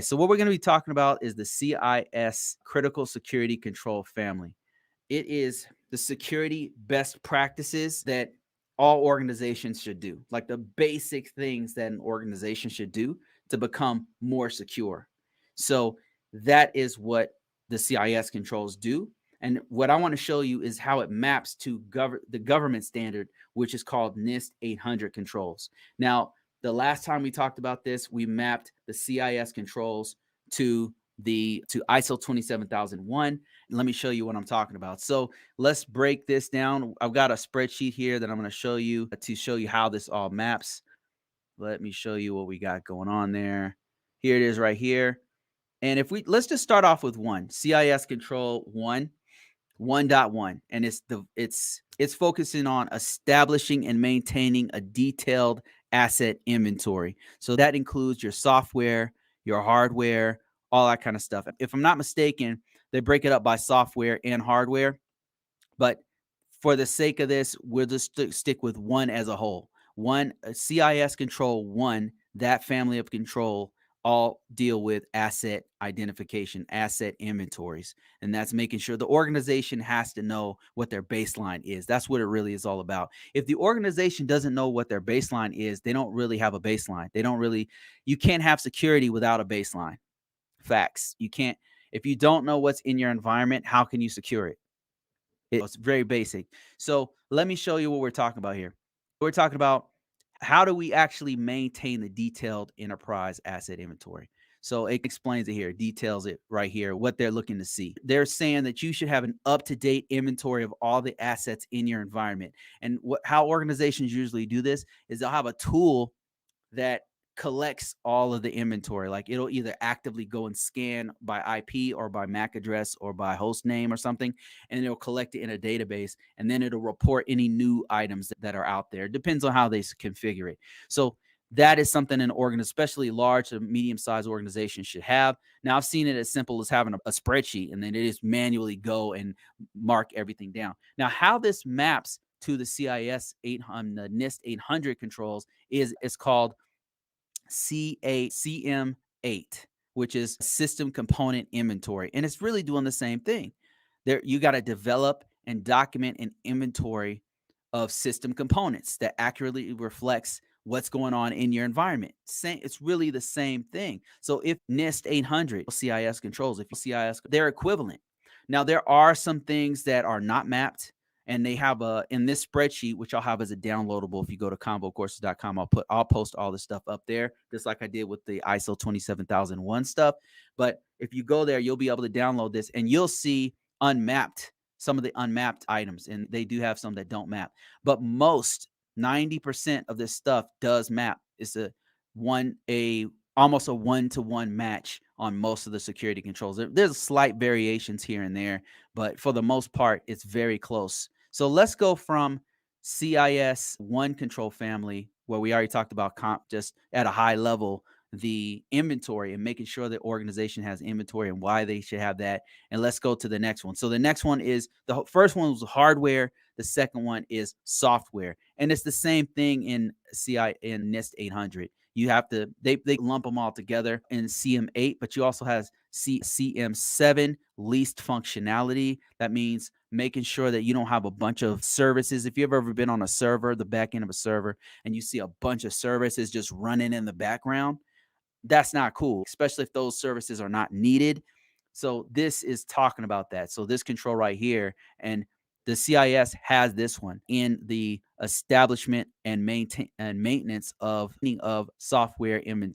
So what we're going to be talking about is the CIS Critical Security Control family. It is the security best practices that all organizations should do, like the basic things that an organization should do to become more secure. So that is what the CIS controls do. And what I want to show you is how it maps to the government standard, which is called NIST 800 controls. Now, the last time we talked about this, we mapped the CIS controls to ISO 27001. Let me show you what I'm talking about. So let's break this down. I've got a spreadsheet here that I'm going to show you how this all maps. Let me show you what we got going on there. Here it is right here. And let's just start off with CIS control 1.1, and it's focusing on establishing and maintaining a detailed asset inventory. So that includes your software, your hardware, all that kind of stuff. If I'm not mistaken, they break it up by software and hardware, but for the sake of this, we'll just stick with one as a whole. CIS control 1, that family of control all deal with asset identification, asset inventories. And that's making sure the organization has to know what their baseline is. That's what it really is all about. If the organization doesn't know what their baseline is, they don't really have a baseline. You can't have security without a baseline. Facts. You can't, if you don't know what's in your environment, how can you secure it? It's very basic. So let me show you what we're talking about here. We're talking about how do we actually maintain the detailed enterprise asset inventory. So it explains it here, details it right here, what they're looking to see. They're saying that you should have an up-to-date inventory of all the assets in your environment. And how organizations usually do this is they'll have a tool that collects all of the inventory. Like it'll either actively go and scan by IP or by MAC address or by host name or something, and it'll collect it in a database, and then it'll report any new items that are out there. It depends on how they configure it. So that is something an especially large to medium-sized organizations should have. Now, I've seen it as simple as having a spreadsheet, and then it is manually go and mark everything down. Now, how this maps to the CIS 800, the NIST 800 controls is called CM-8, which is System Component Inventory. And it's really doing the same thing. There, you got to develop and document an inventory of system components that accurately reflects what's going on in your environment. It's really the same thing. So if NIST 800 CIS controls, if you CIS, they're equivalent. Now, there are some things that are not mapped, and they have in this spreadsheet, which I'll have as a downloadable. If you go to ConvoCourses.com, I'll post all this stuff up there, just like I did with the ISO 27001 stuff. But if you go there, you'll be able to download this, and you'll see some of the unmapped items, and they do have some that don't map. But 90% of this stuff does map. It's almost a one-to-one match on most of the security controls. There's slight variations here and there, but for the most part, it's very close. So let's go from CIS 1 control family, where we already talked about just at a high level, the inventory and making sure the organization has inventory and why they should have that. And let's go to the next one. So the next one is, the first one was hardware. The second one is software. And it's the same thing in NIST 800. You have to, they lump them all together in CM-8, but you also have CM-7, least functionality. That means making sure that you don't have a bunch of services. If you've ever been on a server, the back end of a server, and you see a bunch of services just running in the background, that's not cool, especially if those services are not needed. So this is talking about that. So this control right here, and the CIS has this one in the establishment and maintenance of software inventory.